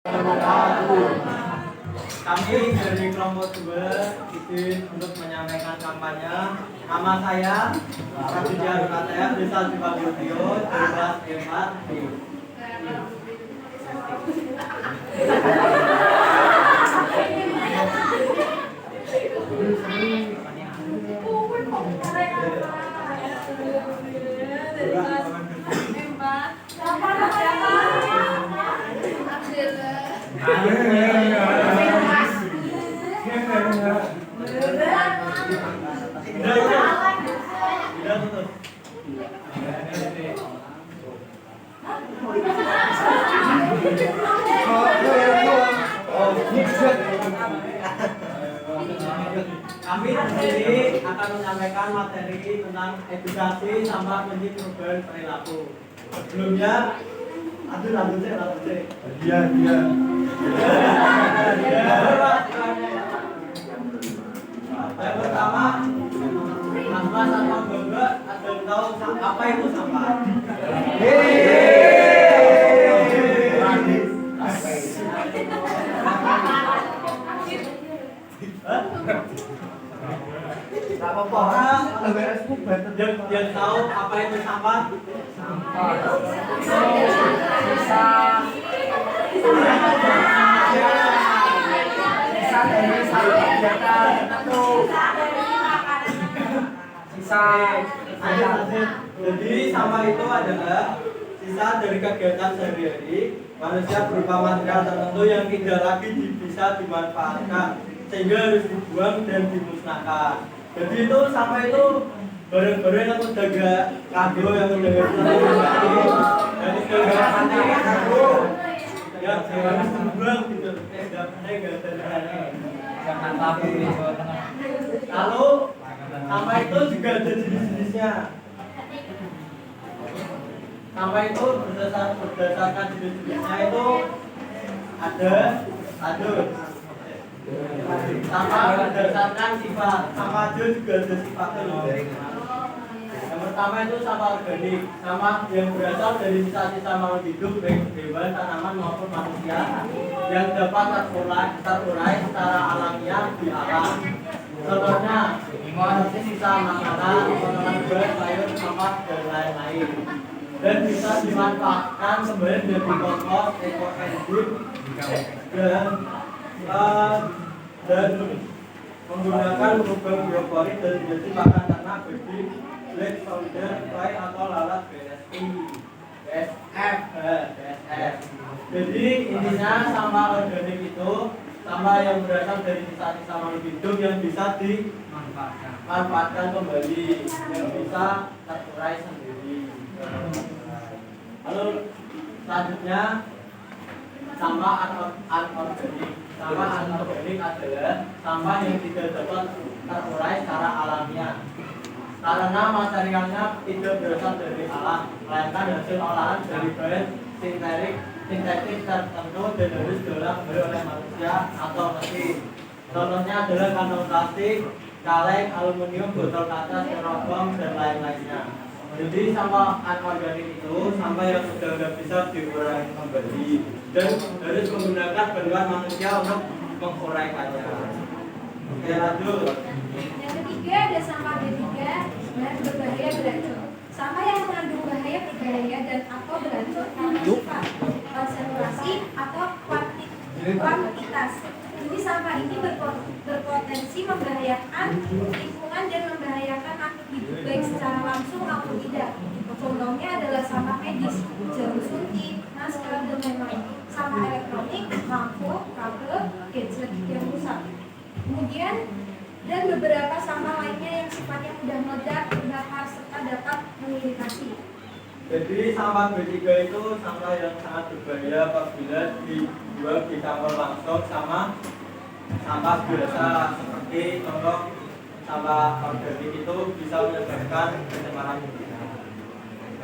Kami dari kelompok 2 izin untuk menyampaikan kampanye. Nama saya Raditya Rukataya, bisa dipanggil Tio, dari kelas 4 B. Kami di sini akan menyampaikan materi tentang edukasi sama perubahan perilaku. Sebelumnya, lanjut. Iya. Yang pertama, sampah sama bebek. Ada yang tahu apa itu sampah? Yang tahu apa itu sampah? Jadi sampah itu adalah sisa dari kegiatan sehari-hari manusia berupa material tertentu yang tidak lagi bisa dimanfaatkan sehingga harus dibuang dan dimusnahkan. Jadi itu sampah itu barang-barang yang udah gak kado, yang udah gak dan itu gak kado yang harus dibuang gitu. Lalu sampah itu juga ada jenis-jenisnya. Sampah itu berdasarkan jenis-jenisnya itu ada sampah berdasarkan sifat. Sampah juga ada sifatnya loh. Yang pertama itu sampah organik, sampah yang berasal dari sisa-sisa makhluk hidup baik hewan, tanaman maupun manusia yang dapat terurai secara alamiah di alam. Contohnya, sisa makanan, potongan buah, sayur, sampah dan lain-lain. Dan bisa dimanfaatkan kembali menjadi kompos, ekoenzim dan menggunakan lubang bioporik dan menjadi pakan ternak bagi black soldier fly atau lalat BSF. Jadi intinya sampah organik itu sampah yang berasal dari sisa-sisa makhluk hidup yang bisa dimanfaatkan kembali, yang bisa terurai sendiri. Lalu selanjutnya sampah anorganik. Sampah anorganik adalah sampah yang tidak dapat terurai secara alamiah karena materialnya tidak berasal dari alam, melainkan hasil olahan dari bahan sintetik tertentu dan harus diolah kembali oleh manusia atau mesin. Contohnya adalah kantong plastik, kaleng, aluminium, botol kaca, styrofoam dan lain-lainnya. Jadi sampah anorganik itu sampah yang sudah bisa diurai kembali dan harus menggunakan bantuan manusia untuk menguraikannya. Oke, lanjut. Yang ketiga ada sampah B3 dan berbahaya beracun. Sampah yang mengandung bahaya berbahaya dan atau beracun karena sifat, konsentrasi atau kuantitas. Jadi sampah ini berpotensi membahayakan lingkungan dan membahayakan makhluk hidup baik secara langsung maupun tidak. Contohnya adalah sampah medis, jarum suntik, masker, dan lain-lain. Sampah elektronik, lampu, kabel, gadget yang rusak. Kemudian dan beberapa sampah lainnya yang sifatnya mudah meledak, terbakar, serta dapat mengiritasi. Jadi sampah B3 itu sampah yang sangat berbahaya apabila dibuang dicampur langsung sama sampah biasa, seperti contoh sampah organik itu bisa menyebabkan pencemaran udara.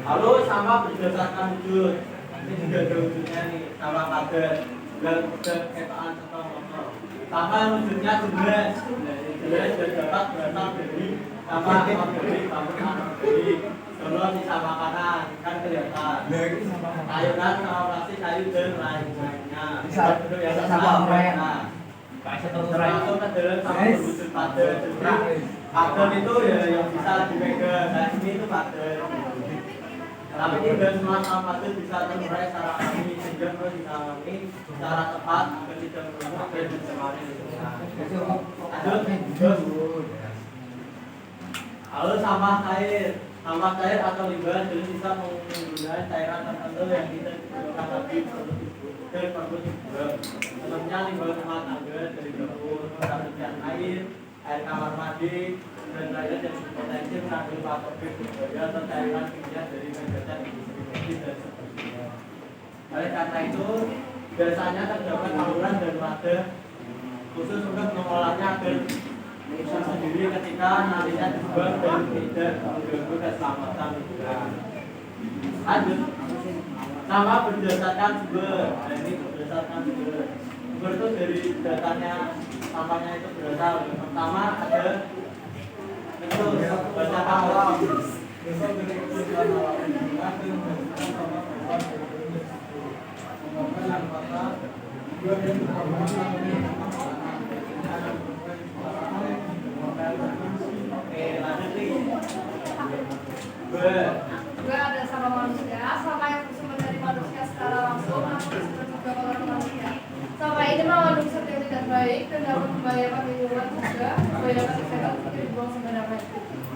Lalu sampah berdasarkan wujud, ini juga ada wujudnya nih, sampah padat, dan kepaan serta motor. Sama wujudnya jelas dapat berasal dari sama organik bangun anorganik. Contoh sisa makanan kan kelihatan. Sayuran sama plastik kayu dan lain-lainnya. Bentuk yang sama. Termasuk ke dalam sama berwujud padat. Padat itu ya yang bisa dipegang. Dan ini itu padat. Tapi tidak semua sama padat bisa terurai secara alami sehingga perlu dialami secara tepat agar tidak merusak dan mencemari lingkungan. Lanjut. Lalu sampah cair atau limbah jadi bisa menggunakan cairan tertentu yang tidak digunakan lagi dan perlu dibuang. Contohnya limbah rumah tangga dari dapur, saluran air kamar mandi, dan lainnya yang berpotensi mengandung patogen berbahaya atau cairan kimia dari kegiatan industri dan sebagainya. Oleh karena itu, biasanya terdapat saluran dan wadah khusus untuk mengolahnya agar bisa sendiri ketika nantinya dibuang dan tidak mengganggu keselamatan lingkungan. Lanjut, sama berdasarkan sumber. Nah, ini berdasarkan sumber. Sumber itu dari datanya sampahnya itu berasal. Yang pertama ada itu baca alam. Dua ada sama manusia, sama yang bersumber dari manusia secara langsung atau bersumber juga oleh manusia. Sama ini mengandung zat yang tidak baik dan dapat membahayakan lingkungan juga membahayakan kesehatan seperti dibuang sembarangan.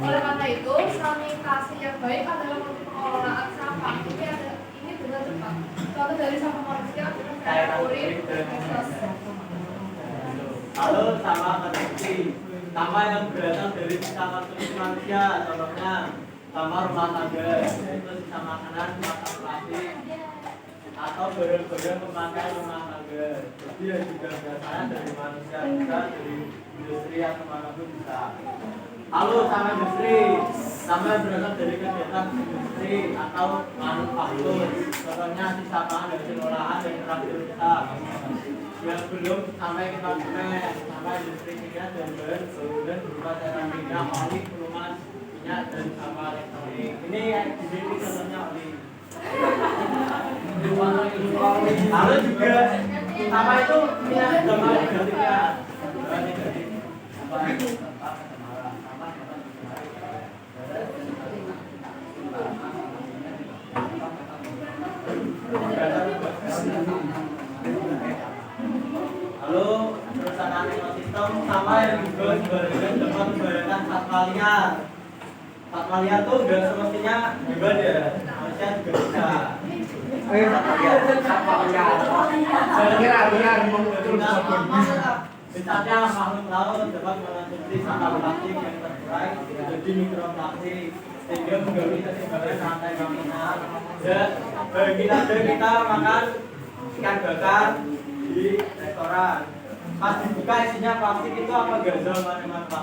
Oleh karena itu, sanitasi yang baik adalah untuk pengelolaan sampah. Ini benar tepat. Contoh dari sampah manusia adalah cairan urin dan feses. Lalu sama konsumsi, sampah yang berasal dari sisa konsumsi manusia, contohnya sampah rumah tangga, itu sisa makanan, makan plastik, atau barang-barang pemakai rumah tangga. Jadi ya juga biasanya dari manusia bisa, dari industri atau manapun bisa. Lalu sama industri, sama yang berasal dari kegiatan industri atau manufaktur, contohnya sisa pangan hasil olahan dan terakhir rusak. Yang belum sampai ke konsumen, sama industri kimia dan bahan bangunan berupa cairan minyak, oli, pelumas, minyak dan sampah elektronik. Ini di sini contohnya oli. Lalu juga sama itu minyak sama negatifnya. Negatif. Lalu kerusakan ekosistem sama yang juga sebagian dapat membahayakan satwa liar. Satwa liar tuh udah semestinya juga ya, manusia juga bisa. Satwa liar. Misalnya makhluk laut dapat mengonsumsi sampah plastik yang terurai menjadi mikroplastik sehingga mengganggu keseimbangan rantai makanan. Dan bagi kita makan ikan bakar di restoran, pas dibuka isinya plastik itu apa gagal mana-mana.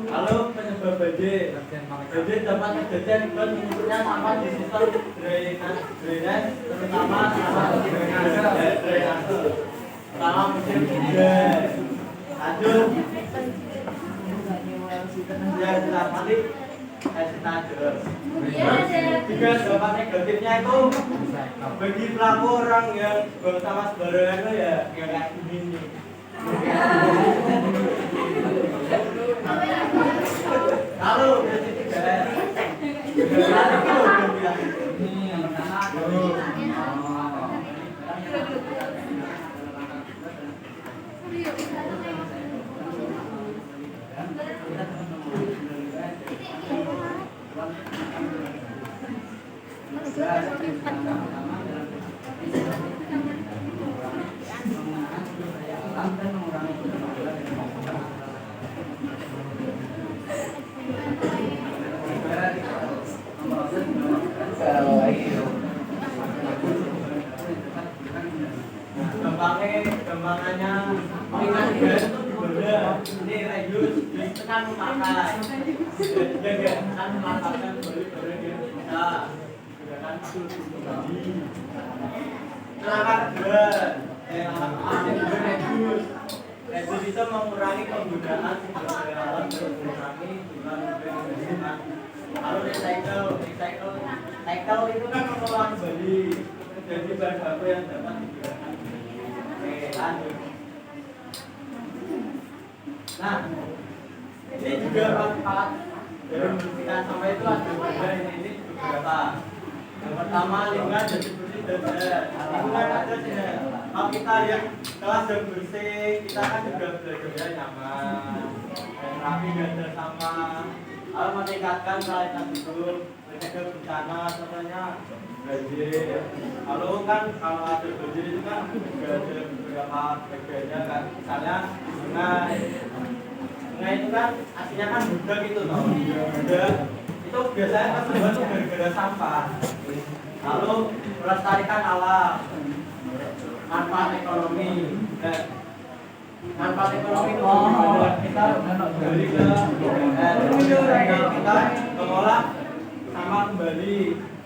Lalu penyebab banjir dapat terjadi akibat menyusutnya sampah di sistem drainase terutama sampah drainase selama musim hujan. Lanjut ya setelah balik juga dampak negatifnya itu bagi pelaku orang yang buang sampah sembarangan itu ya kayak gini. Lalu berarti tiga gampangannya mengingat juga itu berbeda. Ini reuse ditekan memakai dan tekan memanfaatkan barang-barang yang bisa gunakan kembali. Langkah kedua, langkah reuse bisa mengurangi penggunaan sumber daya alam dan mengurangi jumlah sumber yang digunakan. Lalu recycle itu kan mengolah kembali menjadi bahan baku yang dapat digunakan. Oke, lanjut. Nah, ini juga manfaat dari membersihkan sampah itu ada juga ini beberapa. Yang pertama, lingkungan jadi bersih dan sehat. Lingkungan ada sih. Kalau kita lihat kelas yang bersih, kita kan juga belajar nyaman, dan rapi, gak ada sampah. Lalu meningkatkan kualitas hidup, mencegah bencana, contohnya banjir. Lalu kan kalau ada banjir itu kan juga ada beberapa bagiannya kan, misalnya sungai. Sungai itu kan aslinya kan budak itu loh, budak itu biasanya kan terbuat gara-gara sampah. Lalu melestarikan alam, manfaat ekonomi. Manfaat ekonomi itu kita kembali ke kita mengolah sampah kembali.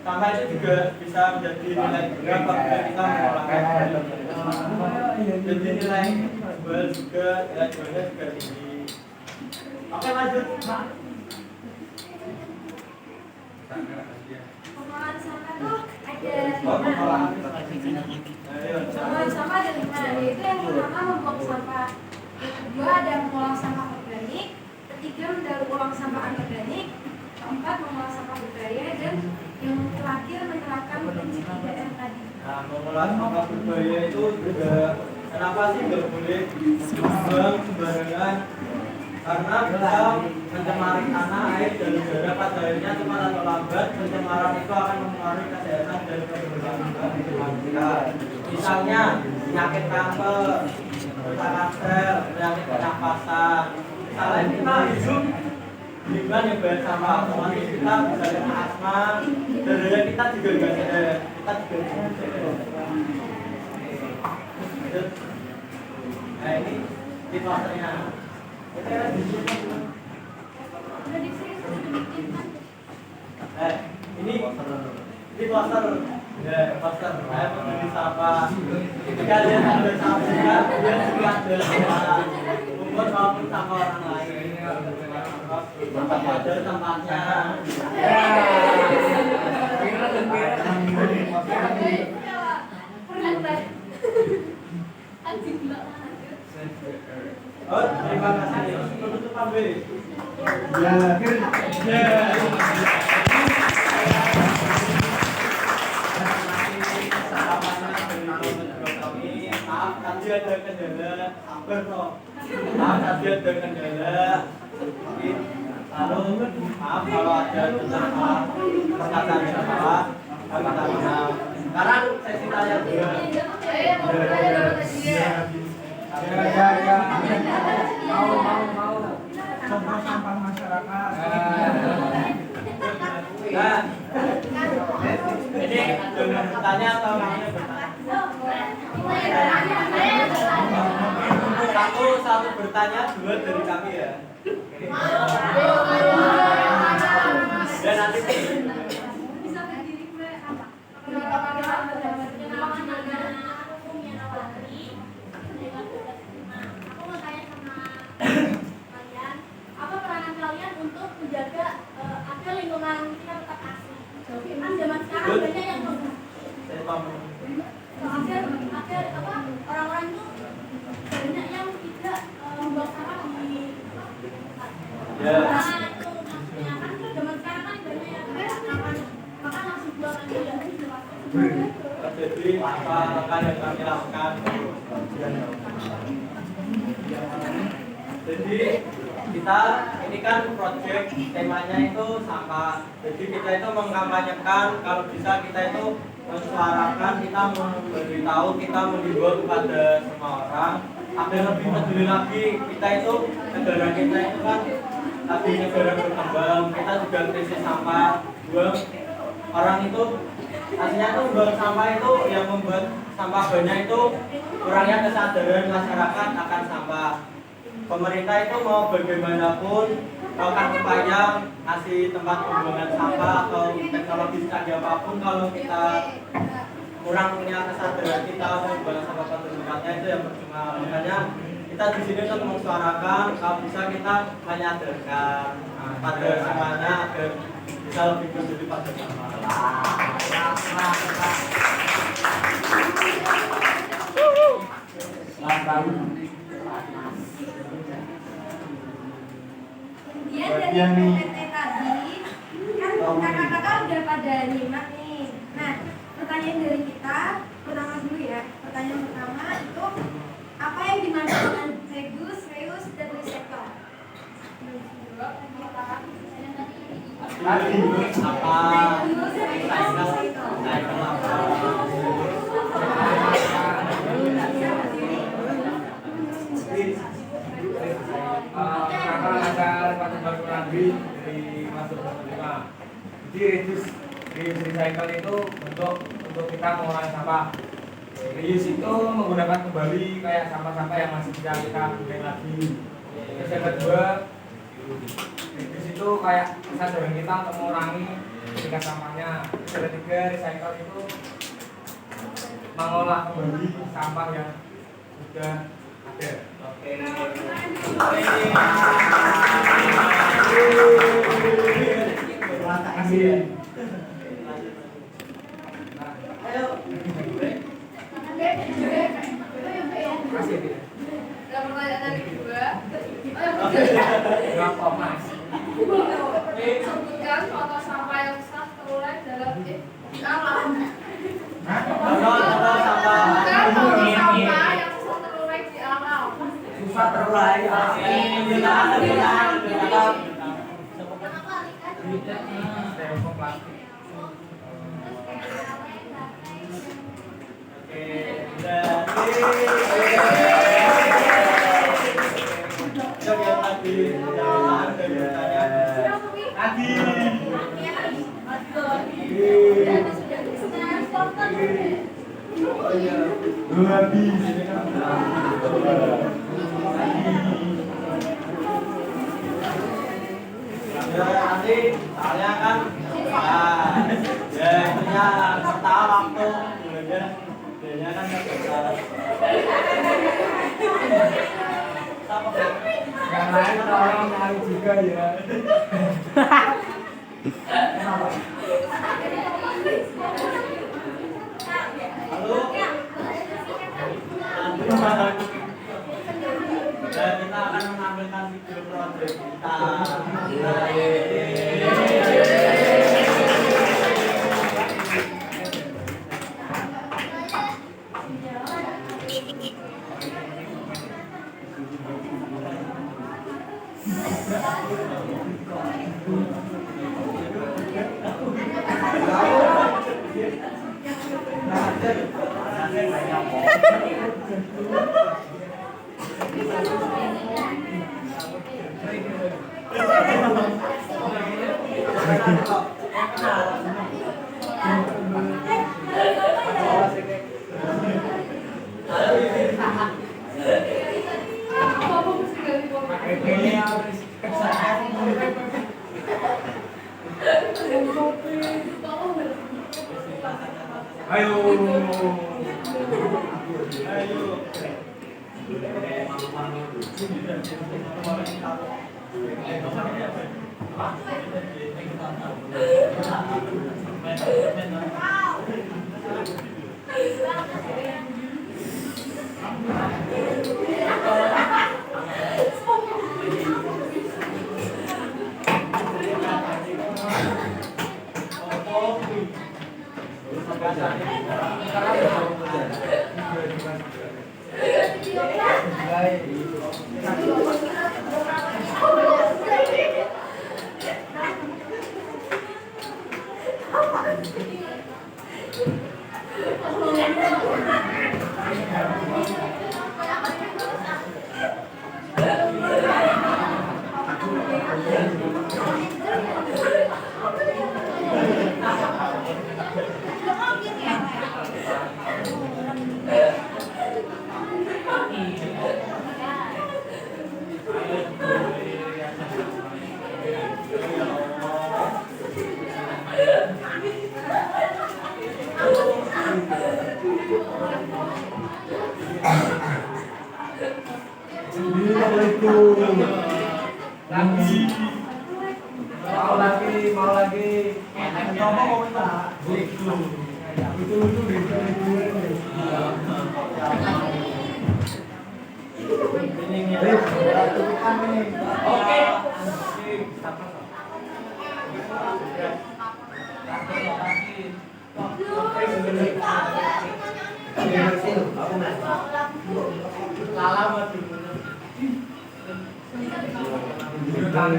Sampah itu juga bisa menjadi nilai jual apabila kita mengolahnya kembali. Jadi nilai jual juga, nilai jualnya juga tinggi. Oke, lanjut, Pak. Pengolahan sampah tuh ada 5. Pengolahan sampah ada 5, yaitu yang pertama membuang sampah, yang kedua ada mengolah sampah organik, ketiga mendaur ulang sampah anorganik, keempat mengolah sampah berbahaya, dan yang terakhir menerapkan prinsip 3M tadi. Nah, mengolah sampah berbahaya itu juga kenapa sih nggak boleh dibuang sembarangan? Karena bisa mencemari tanah, air, dan udara. Pada akhirnya cepat atau lambat pencemaran itu akan mempengaruhi kesehatan dan keberlangsungan hidup kita. Misalnya penyakit kanker, kanker, penyakit pernapasan. Misalnya kita hidup di lingkungan yang banyak sampah, otomatis kita bisa kena asma, darah kita juga nggak sehat, kita juga nggak sehat. Nah, ini situasinya. Ini poster ya, poster saya membeli sampah. Ketika lihat ada sampah, dia suka ada umur maupun sampah orang lain. Sampah ada sampahnya. Oh, terima kasih. Penutupan B. Ya. Maaf, tadi ada kendala. Sabar toh. Maaf, tadi ada kendala. Lalu maaf kalau ada perkataan yang salah. Kami minta maaf. Sekarang sesi tanya juga. Mau contoh sampah masyarakat. Nah, ini dengan bertanya atau namanya bertanya? Satu bertanya, dua dari kami ya. Dan nanti bisa berdiri gue apa? Kalian untuk menjaga agar lingkungan kita tetap asri. Kan zaman sekarang banyak yang agar orang-orang itu banyak yang tidak membuang sampah di tempat. Nah, itu maksudnya kan zaman sekarang kan banyak yang makan langsung buang aja ya. Jadi apa rekan yang kami lakukan? Jadi kita ini kan project temanya itu sampah. Jadi kita itu mengkampanyekan kalau bisa kita itu mensuarakan, kita memberitahu, kita menghimbau kepada semua orang agar lebih peduli lagi. Kita itu negara kita itu kan lagi negara berkembang, kita juga krisis sampah. Buang orang itu aslinya tuh buang sampah itu yang membuat sampah banyak itu kurangnya kesadaran masyarakat akan sampah. Pemerintah itu mau bagaimanapun melakukan upaya ngasih tempat pembuangan sampah atau teknologi canggih apapun, kalau kita kurang punya kesadaran kita membuang sampah pada tempatnya itu yang percuma. Makanya kita di sini untuk mensuarakan, kalau bisa kita menyadarkan pada semuanya agar bisa lebih peduli pada sama. Kemudian dari PPT tadi kan kakak-kakak udah pada nyimak nih. Nah, pertanyaan dari kita pertama dulu ya. Pertanyaan pertama itu apa yang dimaksud dengan reduce, reuse, dan recycle? Tadi apa? Reduce, reuse, recycle. Dari masuk ke jadi reduce recycle itu untuk kita mengurangi sampah. Reuse itu menggunakan kembali kayak sampah-sampah yang masih bisa kita gunakan lagi. Terus yang kedua, reduce itu kayak kesadaran kita untuk mengurangi tingkat sampahnya. Terus yang ketiga, recycle itu mengolah kembali sampah yang sudah ada. Oke. Terima kasih. Ayo. Kasih. Pertanyaan dari kedua. Enggak kok, Mas. Sebutkan contoh sampah yang sah terurai dalam alam. Contoh sampah. Sebutkan contoh sampah yang sah terurai di alam. Susah terurai. Styrofoam plastik. Nanti soalnya kan ya intinya pertama waktu kemudian kan Yang lain orang nyari juga ya. dan kita akan menampilkan video project kita. itu. Lagi. Mau lagi. Ngomong komentar. Itu. Oke.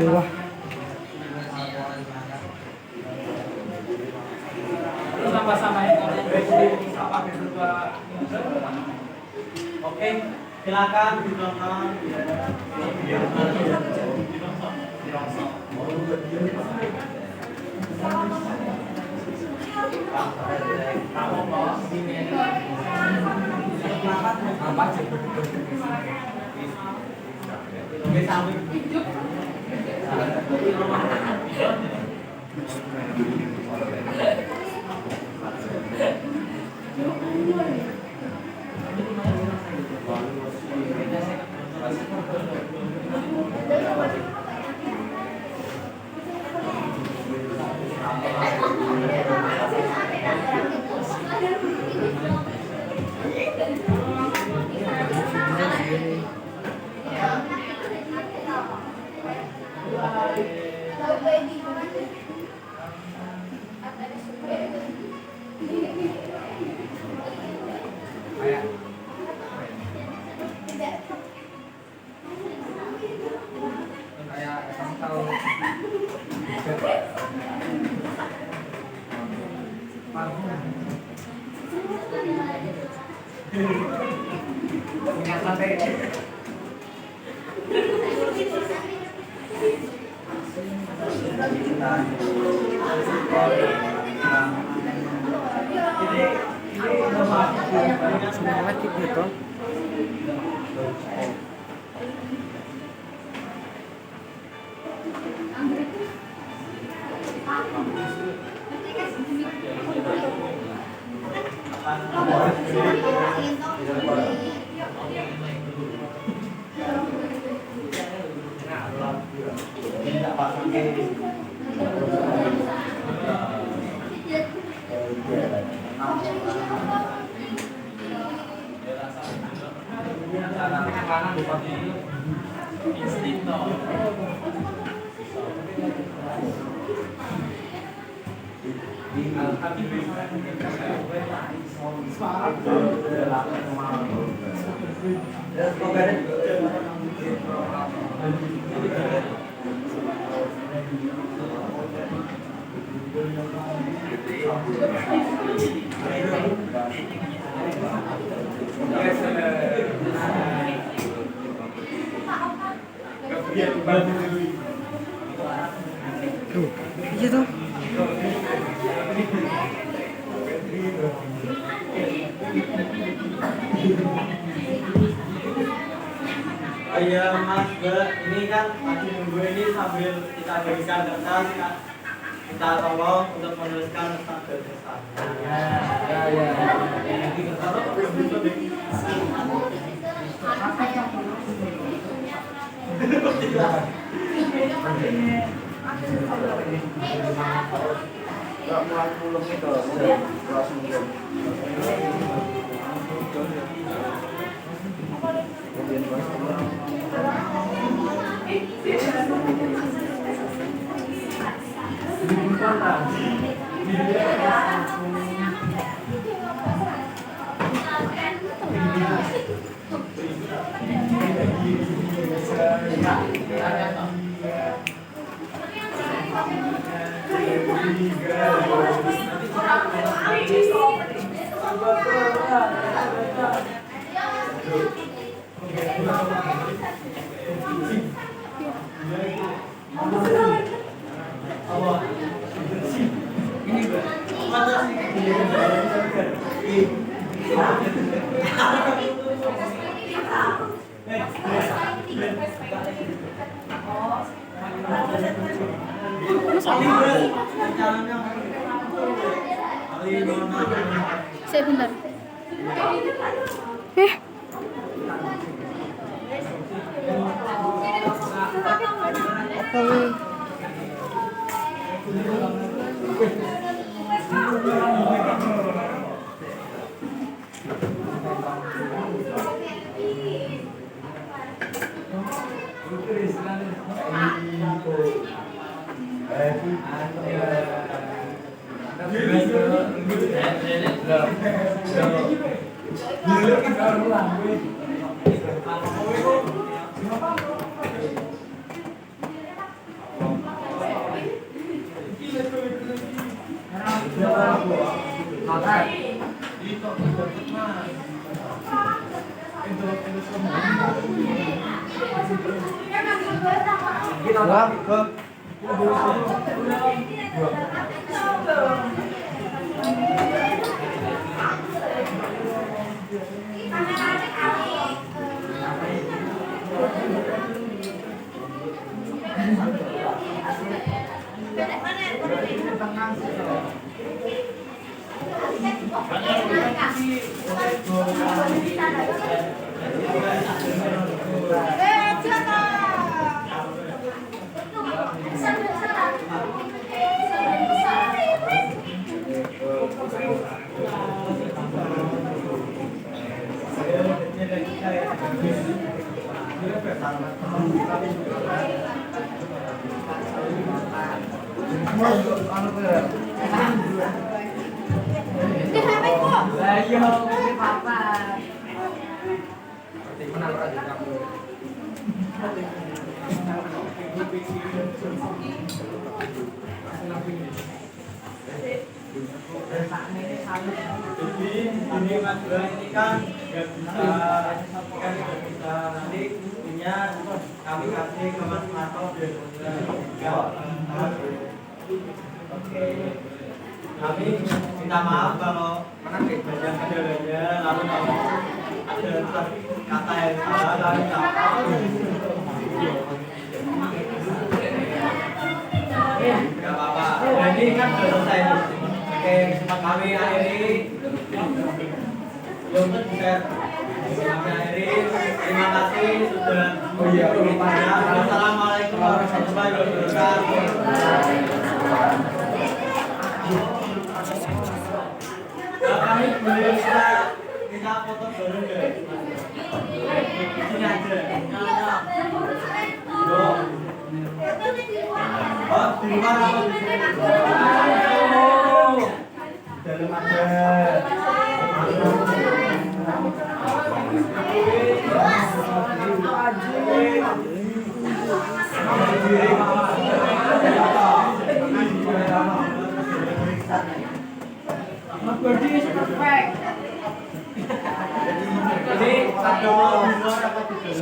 Wah. Terus sama-sama ya. Oke, silakan ditonton. Apa sih? Oke, sampai. Semangat gitu. Iya tuh. Iya Mas, ini kan lagi nunggu ini sambil kita berikan kertas, kita tolong untuk menuliskan tentang kebesarannya. Saya bentar. Kowe. Jadi ini Mas Bro ini kan nggak bisa nanti punya kami kasih ke Mas Marto biar Oke. Kami minta maaf kalau banyak kendalanya lalu kalau ada kata yang salah kami minta maaf. Gak apa-apa. Nah, ini kan sudah selesai nih. Oke, kami akhiri. Untuk bisa kami akhiri. Terima kasih sudah. Oh iya, lupa ya. Assalamualaikum warahmatullahi wabarakatuh. Kami beli kita foto bareng deh. Di sini aja. Oh, di luar apa di sini? Dalam ada. Ini satu di luar apa di dalam?